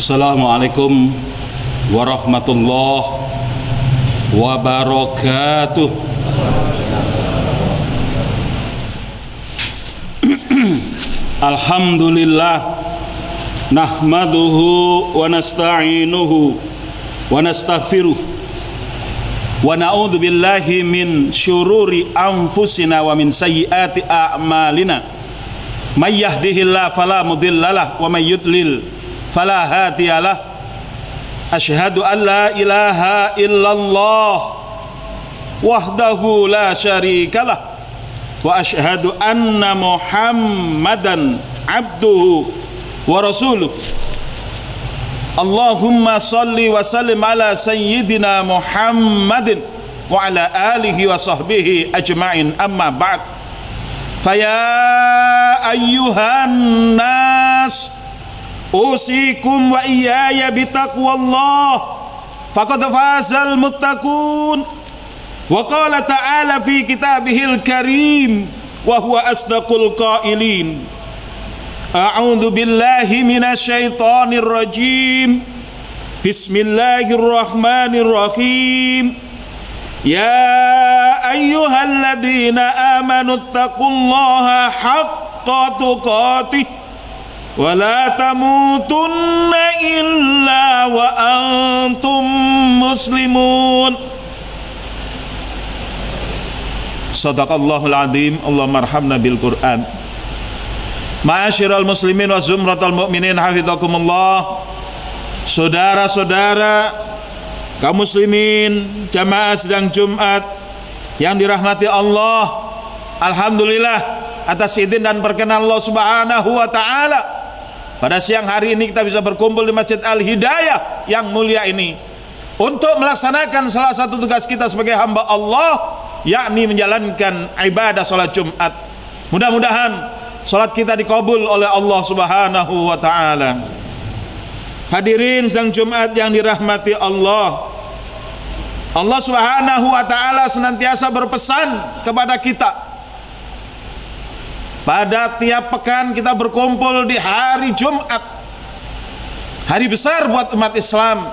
Assalamualaikum warahmatullahi wabarakatuh. Alhamdulillah nahmaduhu wa nasta'inuhu wa nastaghfiruh wa na'udzu billahi min syururi anfusina wa min sayyiati a'malina. May yahdihillahu fala mudhillalah wa may yudlil fala hadiyalah. Asyhadu an la ilaha illallah wahdahu la syarikalah wa asyhadu anna Muhammadan abduhu wa rasuluh. Allahumma salli wa sallim ala sayyidina Muhammadin wa ala alihi wa sahbihi ajma'in, amma ba'd. Faya ayyuhan nas usikum wa iyaya bitaqwallah faqad fazal muttaqun. Wa qala ta'ala fi kitabihil karim wa huwa asdaqul qailin. A'udzu billahi minasyaitonir rajim. Bismillahirrahmanirrahim. Ya ayyuhalladzina amanu taqullaha haqqa tuqatih wa la tamutunna illa wa antum muslimun. Sadaqallahul azim. Allahumma arhamna bil Qur'an. Ma'asyiral muslimin wa zumratal mu'minin hafizakumullah. Saudara-saudara kaum muslimin jamaah sidang Jumat yang dirahmati Allah, alhamdulillah atas izin dan perkenan Allah Subhanahu wa taala, pada siang hari ini kita bisa berkumpul di Masjid Al-Hidayah yang mulia ini untuk melaksanakan salah satu tugas kita sebagai hamba Allah, yakni menjalankan ibadah salat Jumat. Mudah-mudahan salat kita dikabul oleh Allah Subhanahu wa taala. Hadirin sedang Jumat yang dirahmati Allah, Allah Subhanahu wa taala senantiasa berpesan kepada kita. Pada tiap pekan kita berkumpul di hari Jumat, hari besar buat umat Islam.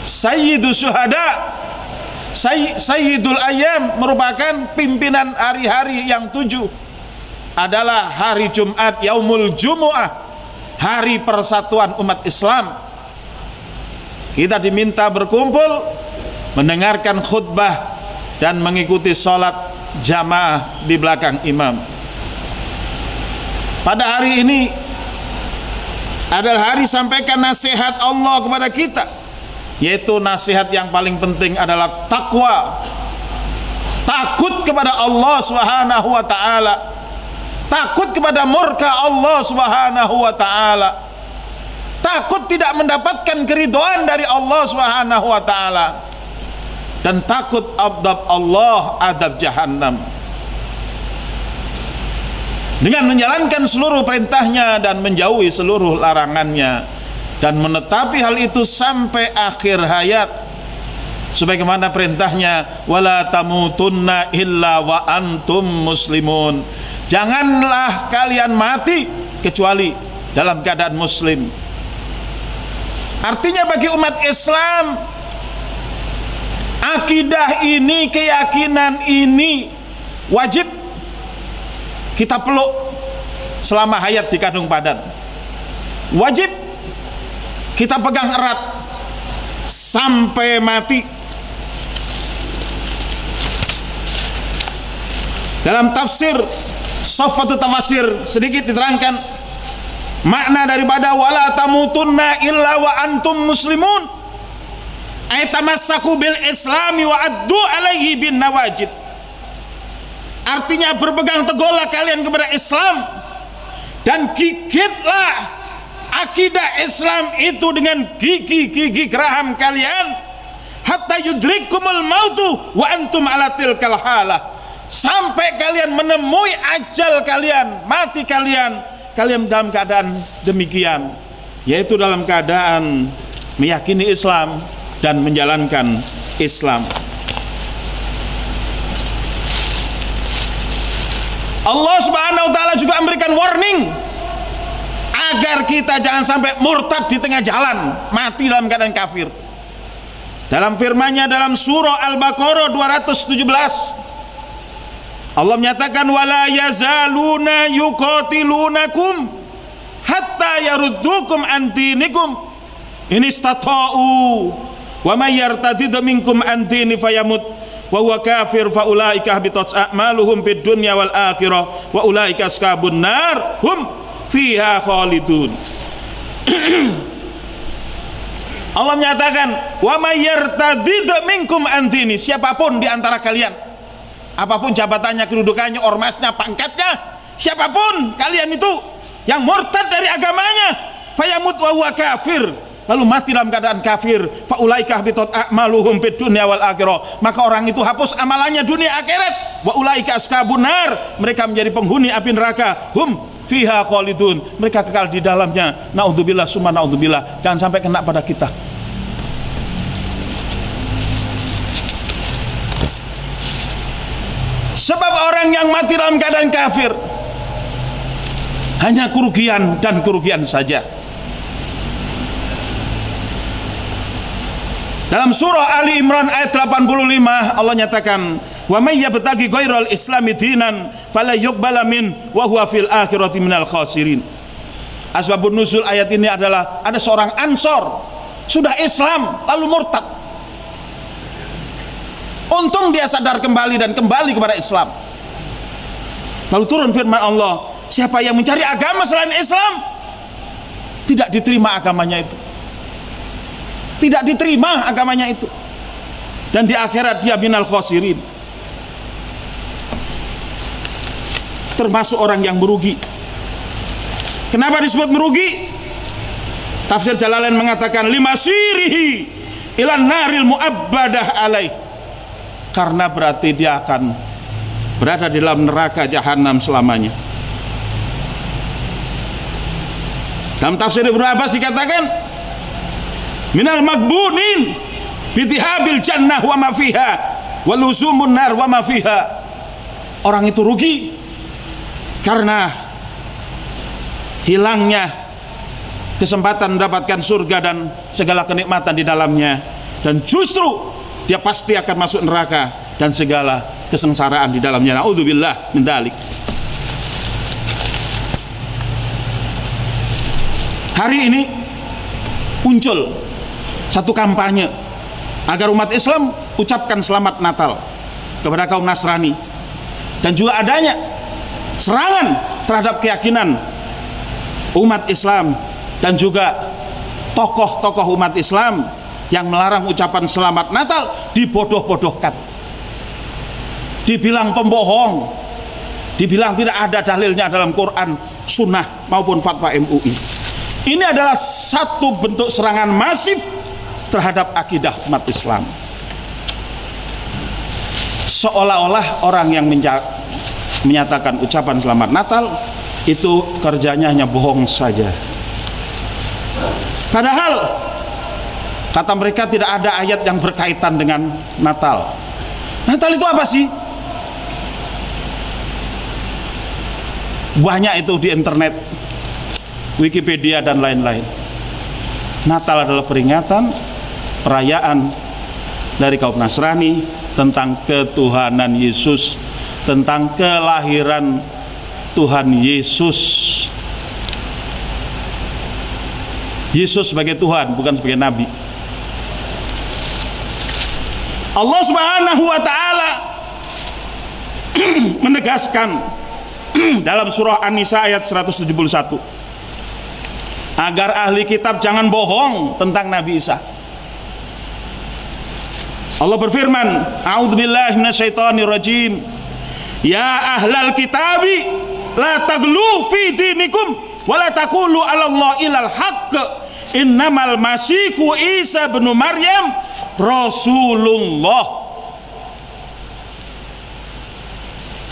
Sayyidus Syuhada, Sayyidul Ayyam, merupakan pimpinan hari-hari yang 7 adalah hari Jumat, Yaumul Jumu'ah, hari persatuan umat Islam. Kita diminta berkumpul, mendengarkan khutbah dan mengikuti sholat jamaah di belakang imam. Pada hari ini adalah hari sampaikan nasihat Allah kepada kita, yaitu nasihat yang paling penting adalah takwa, takut kepada Allah Subhanahu wa taala, takut kepada murka Allah Subhanahu wa taala, takut tidak mendapatkan keridhaan dari Allah Subhanahu wa taala, dan takut adab Allah, adab jahannam. Dengan menjalankan seluruh perintahnya dan menjauhi seluruh larangannya, dan menetapi hal itu sampai akhir hayat, sebagaimana perintahnya, wala tamutunna illa wa antum muslimun. Janganlah kalian mati kecuali dalam keadaan muslim. Artinya bagi umat Islam, akidah ini, keyakinan ini wajib kita peluk selama hayat di kandung badan. Wajib kita pegang erat sampai mati. Dalam tafsir Safwatut Tafasir sedikit diterangkan makna daripada wala tamutunna illa wa antum muslimun, ay tamassaku bil islami wa addu alaihi bin nawajid. Artinya berpegang teguhlah kalian kepada Islam dan gigitlah akidah Islam itu dengan gigi-gigi geraham kalian, hatta yudrikumul mautu wa antum ala tilkal halah, sampai kalian menemui ajal kalian, mati kalian, kalian dalam keadaan demikian, yaitu dalam keadaan meyakini Islam dan menjalankan Islam. Allah Subhanahu wa taala juga memberikan warning agar kita jangan sampai murtad di tengah jalan, mati dalam keadaan kafir. Dalam firman-Nya dalam surah Al-Baqarah 217, Allah menyatakan wala yazaluna yuqatilunakum hatta yaruddukum an dinikum in istata'u wa may yartadid minkum an dini fayamut wa huwa kafir fa ulaika habitat a'maluhum fid dunya wal akhirah wa ulaika ashabun nar hum fiha khalidun. Allah menyatakan wa may yartadid minkum an dini, siapapun di antara kalian, apapun jabatannya, kedudukannya, ormasnya, pangkatnya, siapapun kalian itu yang murtad dari agamanya, fayamut wa huwa kafir, lalu mati dalam keadaan kafir, fa ulaika habitat a'maluhum fid dunya wal akhirah, maka orang itu hapus amalannya dunia akhirat, wa ulaika ashabun nar, mereka menjadi penghuni api neraka, hum fiha khalidun, mereka kekal di dalamnya. Naudzubillah summa naudzubillah, jangan sampai kena pada kita. Sebab orang yang mati dalam keadaan kafir hanya kerugian dan kerugian saja. Dalam surah Ali Imran ayat 85 Allah nyatakan wa may yabtaghi ghairal islami dinan fala yuqbala min wa huwa fil akhirati minal khasirin. Asbabun nuzul ayat ini adalah ada seorang Ansor sudah Islam lalu murtad. Untung dia sadar kembali dan kembali kepada Islam. Lalu turun firman Allah, siapa yang mencari agama selain Islam tidak diterima agamanya itu. Tidak diterima agamanya itu, dan di akhirat dia minal khasirin, termasuk orang yang merugi. Kenapa disebut merugi? Tafsir Jalalain mengatakan lima sirihi ilan naril mu'abbadah alaih, karena berarti dia akan berada di dalam neraka jahanam selamanya. Dalam tafsir Ibnu Abbas dikatakan minal magbunin bitihabil jannah wa ma fiha wa luzumun nar wa ma fiha. Orang itu rugi karena hilangnya kesempatan mendapatkan surga dan segala kenikmatan di dalamnya, dan justru dia pasti akan masuk neraka dan segala kesengsaraan di dalamnya. Naudzubillah min dzalik. Hari ini muncul satu kampanye agar umat Islam ucapkan selamat Natal kepada kaum Nasrani, dan juga adanya serangan terhadap keyakinan umat Islam dan juga tokoh-tokoh umat Islam yang melarang ucapan selamat Natal dibodoh-bodohkan, dibilang pembohong, dibilang tidak ada dalilnya dalam Quran, Sunnah maupun fatwa MUI. Ini adalah satu bentuk serangan masif terhadap akidah umat Islam. Seolah-olah orang yang menyatakan ucapan selamat Natal itu kerjanya hanya bohong saja. Padahal kata mereka tidak ada ayat yang berkaitan dengan Natal. Natal itu apa sih? Banyak itu di internet, Wikipedia dan lain-lain. Natal adalah peringatan, perayaan dari kaum Nasrani tentang ketuhanan Yesus, tentang kelahiran Tuhan Yesus. Yesus sebagai Tuhan, bukan sebagai Nabi. Allah Subhanahu wa ta'ala menegaskan dalam surah An-Nisa ayat 171 agar ahli kitab jangan bohong tentang Nabi Isa. Allah berfirman, a'udzubillahi minasyaitonirrajim, ya ahlal kitabi la taghlu fi dinikum wa la taqulu 'ala Allah ilal haqq innamal masihu Isa bin Maryam Rasulullah.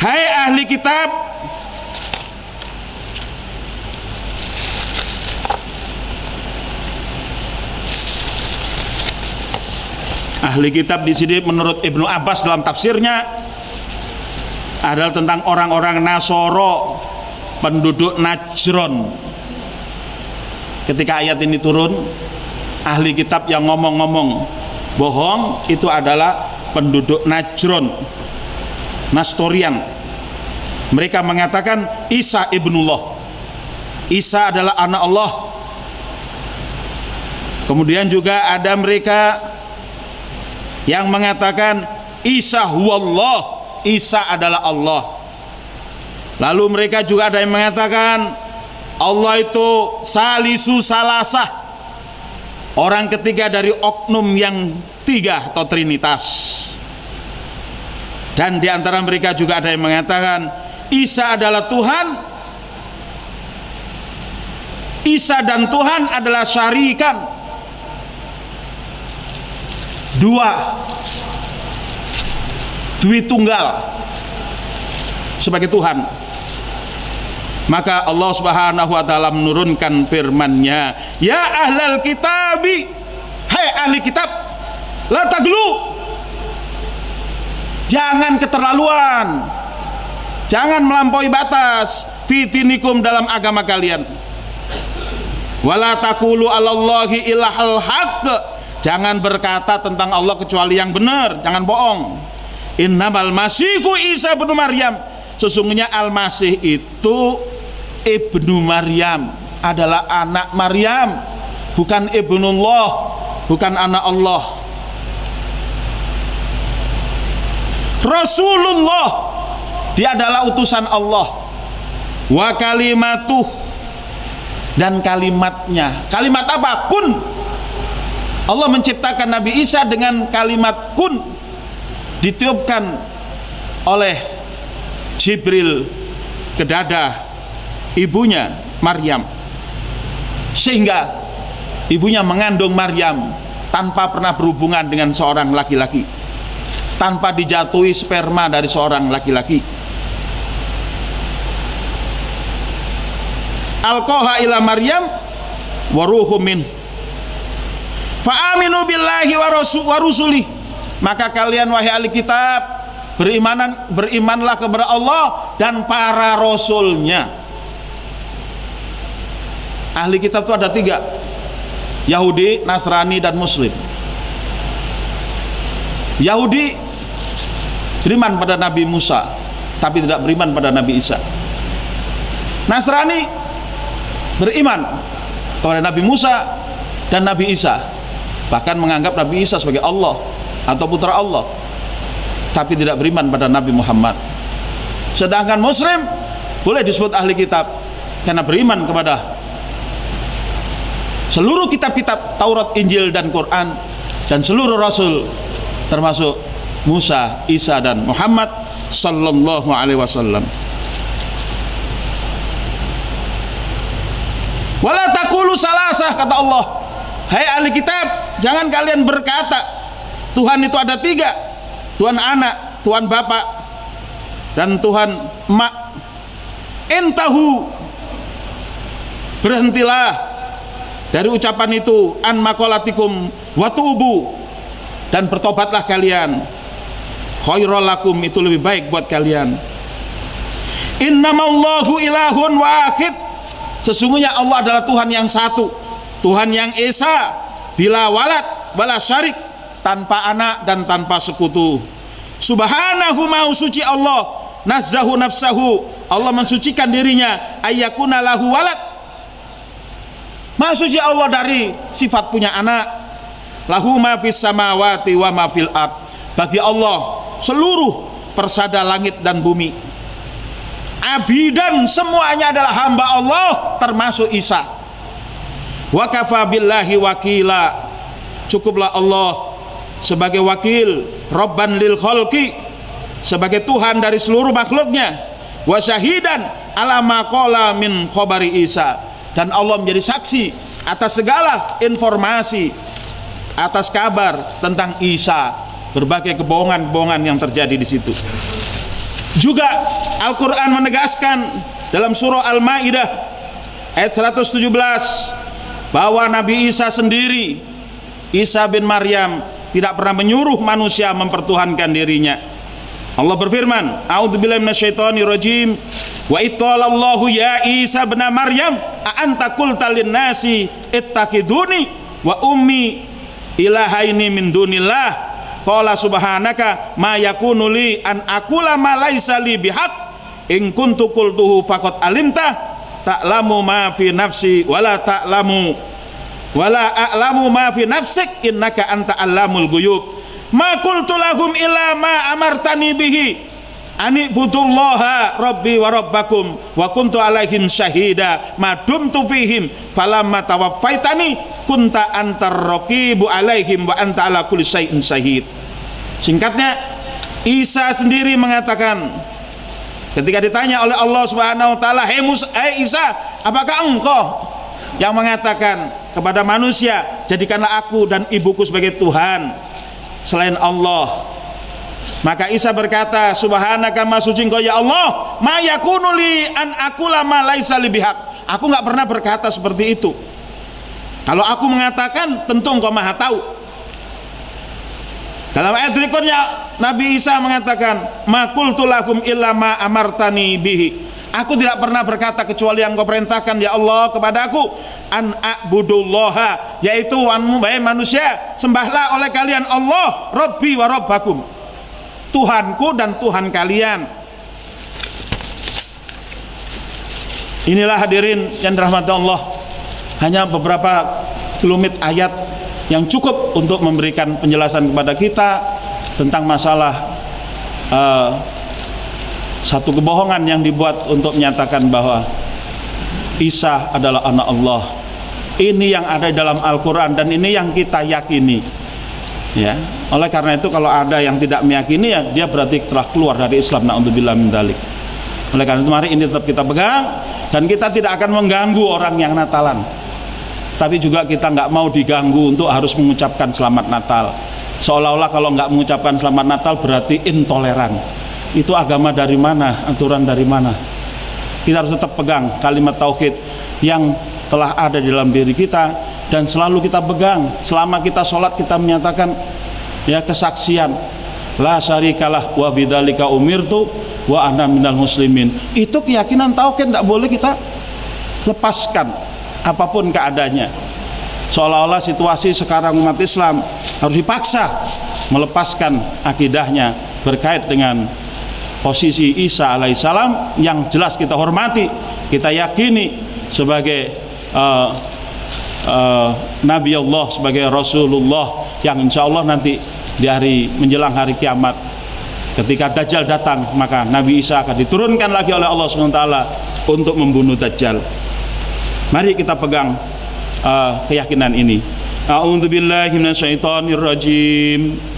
Hai ahli kitab, ahli kitab di sini menurut Ibnu Abbas dalam tafsirnya adalah tentang orang-orang Nasoro, penduduk Najron. ketika ayat ini turun, ahli kitab yang ngomong-ngomong bohong itu adalah penduduk Najron, Nastorian. Mereka mengatakan Isa ibnullah, Isa adalah anak Allah. Kemudian juga ada mereka yang mengatakan Isa huwallah, Isa adalah Allah. Lalu mereka juga ada yang mengatakan Allah itu salisu salasah, orang ketiga dari oknum yang tiga atau trinitas. Dan di antara mereka juga ada yang mengatakan Isa adalah Tuhan, Isa dan Tuhan adalah syarikan, dwi tunggal sebagai Tuhan. Maka Allah Subhanahu wa taala menurunkan firman-Nya, ya ahlal kitabi, hai ahli kitab, la taglu, jangan keterlaluan, jangan melampaui batas, fitinikum dalam agama kalian, wala taqulu 'alallahi illal haqq, jangan berkata tentang Allah kecuali yang benar, jangan bohong. Innamal masihu Isa bin Maryam, sesungguhnya Al-Masih itu ibnu Maryam, adalah anak Maryam, bukan ibnullah, bukan anak Allah. Rasulullah, dia adalah utusan Allah. Wa kalimatuh, dan kalimatnya. Kalimat apa? Kun. Allah menciptakan Nabi Isa dengan kalimat kun, ditiupkan oleh Jibril ke dada ibunya Maryam, sehingga ibunya mengandung Maryam tanpa pernah berhubungan dengan seorang laki-laki, tanpa dijatuhi sperma dari seorang laki-laki. Alqaha ila Maryam wa ruhum min fa aminu billahi wa rusuli, maka kalian wahai ahli kitab berimanlah kepada Allah dan para rasulnya. Ahli kitab itu ada tiga, Yahudi, Nasrani, dan Muslim. Yahudi beriman pada Nabi Musa tapi tidak beriman pada Nabi Isa. Nasrani beriman kepada Nabi Musa dan Nabi Isa, bahkan menganggap Nabi Isa sebagai Allah atau putra Allah, tapi tidak beriman pada Nabi Muhammad. Sedangkan Muslim boleh disebut ahli kitab karena beriman kepada seluruh kitab-kitab Taurat, Injil, dan Quran, dan seluruh Rasul, termasuk Musa, Isa, dan Muhammad sallallahu alaihi wasallam. Wala taqulu salasah, kata Allah, hai ahli kitab, jangan kalian berkata Tuhan itu ada tiga, Tuhan anak, Tuhan bapak, dan Tuhan emak. Intahu, berhentilah dari ucapan itu, an makolatikum watubu, dan bertobatlah kalian, khairul lakum, itu lebih baik buat kalian. Innamallahu ilahun wahid, sesungguhnya Allah adalah Tuhan yang satu, Tuhan yang esa, bila walad wala syarik, tanpa anak dan tanpa sekutu. Subhanahu, maha suci Allah, nazzahu nafsahu, Allah mensucikan dirinya, ayyakuna lahu walad, maha suci Allah dari sifat punya anak. Lahu ma fis samawati wa ma fil ard, bagi Allah seluruh persada langit dan bumi. Abidan, semuanya adalah hamba Allah, termasuk Isa. Wa kafa billahi wakila, cukuplah Allah sebagai wakil, Rabban lil khalqi, sebagai Tuhan dari seluruh makhluknya. Wa syahidan ala ma qala min khabari Isa, dan Allah menjadi saksi atas segala informasi, atas kabar tentang Isa, berbagai kebohongan-kebohongan yang terjadi di situ. Juga Al-Quran menegaskan dalam surah Al-Ma'idah ayat 117 bahwa Nabi Isa sendiri, Isa bin Maryam, tidak pernah menyuruh manusia mempertuhankan dirinya. Allah berfirman, a'udzubillahi minasyaitonir rajim, Wa itqalallahu ya Isa bin Maryam a anta qulta lin nasi ittaqiduni wa ummi ilahaini min dunillah qala subhanaka ma yakunu li an aqula ma laisa li bihaq in kuntu qultuhu faqad alimta ta'lamu ma fi nafsi wala a'lamu ma fi nafsik innaka anta allamul ghuyub ma qultu lahum illa ma amartani bihi ani budullaha rabbi wa rabbakum wa kuntu alaihim syahida ma dumtu fihim falamma tawaffaitani kunta antar raqibu alaihim wa anta ala kulli syai'in syahid. Singkatnya, Isa sendiri mengatakan ketika ditanya oleh Allah Subhanahu wa taala, "Hai Isa, apakah engkau yang mengatakan kepada manusia, jadikanlah aku dan ibuku sebagai Tuhan selain Allah?" Maka Isa berkata, "Subhanaka ma suci engkau ya Allah, ma yakunu li an aqula ma laisa li bihaq." Aku enggak pernah berkata seperti itu. Kalau aku mengatakan, tentu engkau Maha tahu. Dalam ayat berikutnya Nabi Isa mengatakan, "Ma qultu lahum illa ma amartani bihi." Aku tidak pernah berkata kecuali yang kau perintahkan ya Allah kepadaku, an a'budullaha, yaitu wahai manusia, sembahlah oleh kalian Allah, Rabbi wa Rabbakum, Tuhanku dan Tuhan kalian. Inilah hadirin yang dirahmati Allah, hanya beberapa kelumit ayat yang cukup untuk memberikan penjelasan kepada kita tentang masalah satu kebohongan yang dibuat untuk menyatakan bahwa Isa adalah anak Allah. Ini yang ada dalam Al-Quran dan ini yang kita yakini, ya. Oleh karena itu kalau ada yang tidak meyakini, ya dia berarti telah keluar dari Islam. Na'udzubillah min dzalik. Oleh karena itu mari ini tetap kita pegang, dan kita tidak akan mengganggu orang yang Natalan, tapi juga kita nggak mau diganggu untuk harus mengucapkan selamat Natal, seolah-olah kalau nggak mengucapkan selamat Natal berarti intoleran. Itu agama dari mana, aturan dari mana? Kita harus tetap pegang kalimat tauhid yang telah ada di dalam diri kita, dan selalu kita pegang selama kita sholat. Kita menyatakan ya kesaksian la syarikalah wa bidzalika umirtu wa ana minal muslimin. Itu keyakinan tauhid, tidak boleh kita lepaskan apapun keadaannya. Seolah-olah situasi sekarang umat Islam harus dipaksa melepaskan akidahnya berkait dengan posisi Isa alaihissalam yang jelas kita hormati, kita yakini sebagai Nabi Allah, sebagai Rasulullah yang insya Allah nanti di hari menjelang hari kiamat ketika Dajjal datang, maka Nabi Isa akan diturunkan lagi oleh Allah SWT untuk membunuh Dajjal. Mari kita pegang keyakinan ini. A'udzubillahi minasyaitonirrajim.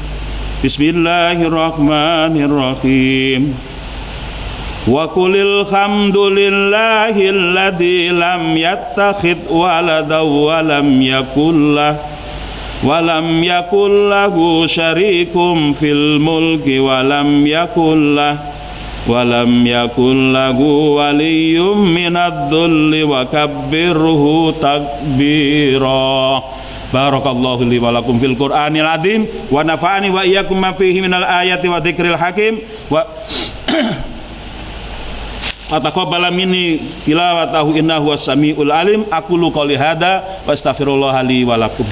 Bismillahirrahmanirrahim. Wa qulil hamdulillahilladzi lam yattakhidh walada wa lam yakul lahu syarikum fil mulki wa lam yakul lahu waliyyun minadh-dhulli wa kabbirhu takbira. Barakallahu li wa lakum fil Qur'anil azim wa nafa'ani wa iyyakum ma fihi minal ayati wa dzikril hakim wa taqabbala minni tilawatahu innahu was-sami'ul alim. Aqulu qouli hadza wa astaghfirullah li wa lakum.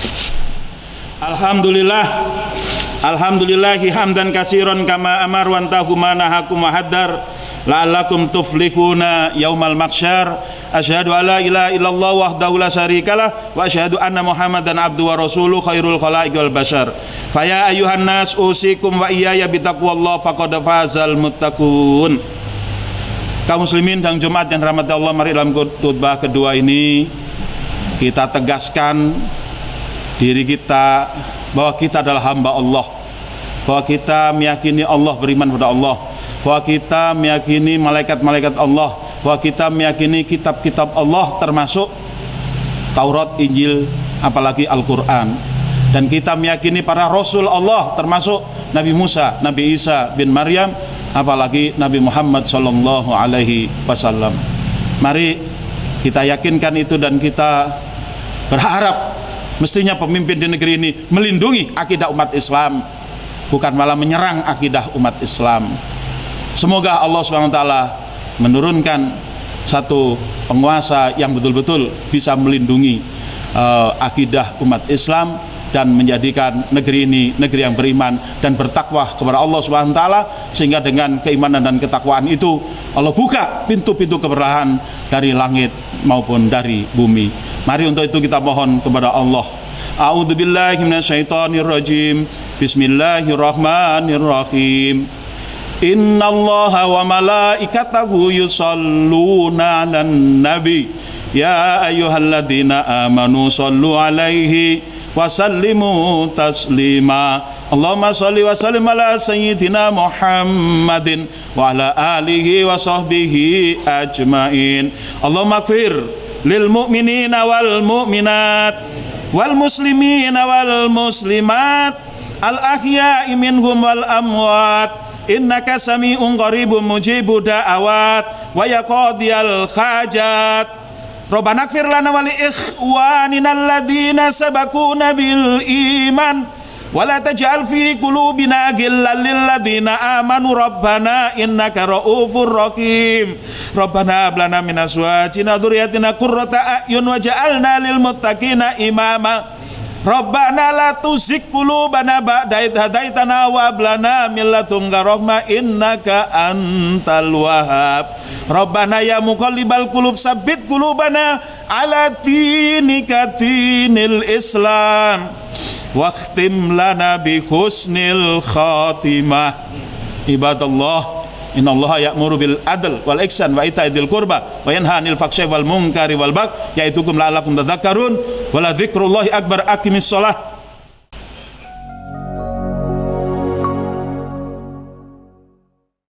Alhamdulillahi hamdan katsiran kama amar wa antahu ma nahakum wa haddar la'allakum tuflihuna yaumal mahsyar. Asyhadu alla ilaha illallah wahdahu la syarikalah wa asyhadu anna Muhammadan abduhu wa rasuluhu khairul khalaiqi wal bashar. Fa ya ayyuhan nas usikum wa iyaya bitaqwallah faqad fazal muttaqun. Kaum muslimin dan Jumat yang rahmati Allah, mari dalam khutbah kedua ini kita tegaskan diri kita bahwa kita adalah hamba Allah, bahwa kita meyakini Allah, beriman pada Allah, bahwa kita meyakini malaikat-malaikat Allah, bahwa kita meyakini kitab-kitab Allah termasuk Taurat, Injil, apalagi Al-Quran, dan kita meyakini para Rasul Allah termasuk Nabi Musa, Nabi Isa bin Maryam, apalagi Nabi Muhammad sallallahu alaihi wasallam. Mari kita yakinkan itu dan kita berharap mestinya pemimpin di negeri ini melindungi akidah umat Islam, bukan malah menyerang akidah umat Islam. Semoga Allah SWT menurunkan satu penguasa yang betul-betul bisa melindungi akidah umat Islam dan menjadikan negeri ini negeri yang beriman dan bertakwa kepada Allah Subhanahu wa taala, sehingga dengan keimanan dan ketakwaan itu Allah buka pintu-pintu keberkahan dari langit maupun dari bumi. Mari untuk itu kita mohon kepada Allah. A'udzubillahi minasyaitonirrajim. Bismillahirrahmanirrahim. Innallaha wa malaikatahu yusholluna 'alan nabi. Ya ayyuhalladzina amanu shollu 'alaihi wa sallimu taslima. Allahumma sholli wa sallim ala sayyidina Muhammadin wa ala alihi wa sahbihi ajmain. Allahumma ighfir lil mu'minina wal mu'minat wal muslimina wal muslimat al ahya'i minhum wal amwat innaka sami'un qaribun mujibu da'awat wa ya qadiyal hajat. Rabbana ighfir lana wa li ikhwanina alladhina sabaquna bil iman wa la taj'al fi qulubina ghillan lil ladzina amanu rabbana innaka ra'ufur rahim. Rabbana hab lana min azwajina dzurriyyatina qurrata a'yun waj'alna lil muttaqina imama. Rabbana la tuzigh qulubana ba'da idh hadaitana wa hab lana min ladunka rahmah innaka antal wahhab. Rabbana ya muqallibal qulub tsabbit qulubana ala dinika dinil Islam waqtim lana bi husnil khatimah. Ibadallah, innallaha ya'muru bil adl wal ihsan wa ita'i dzil qurba wa yanha 'anil fahsya'i wal munkari wal baghi ya'idukum la'allakum tadhakkarun wa la dzikrullahi akbar. Aqimis shalah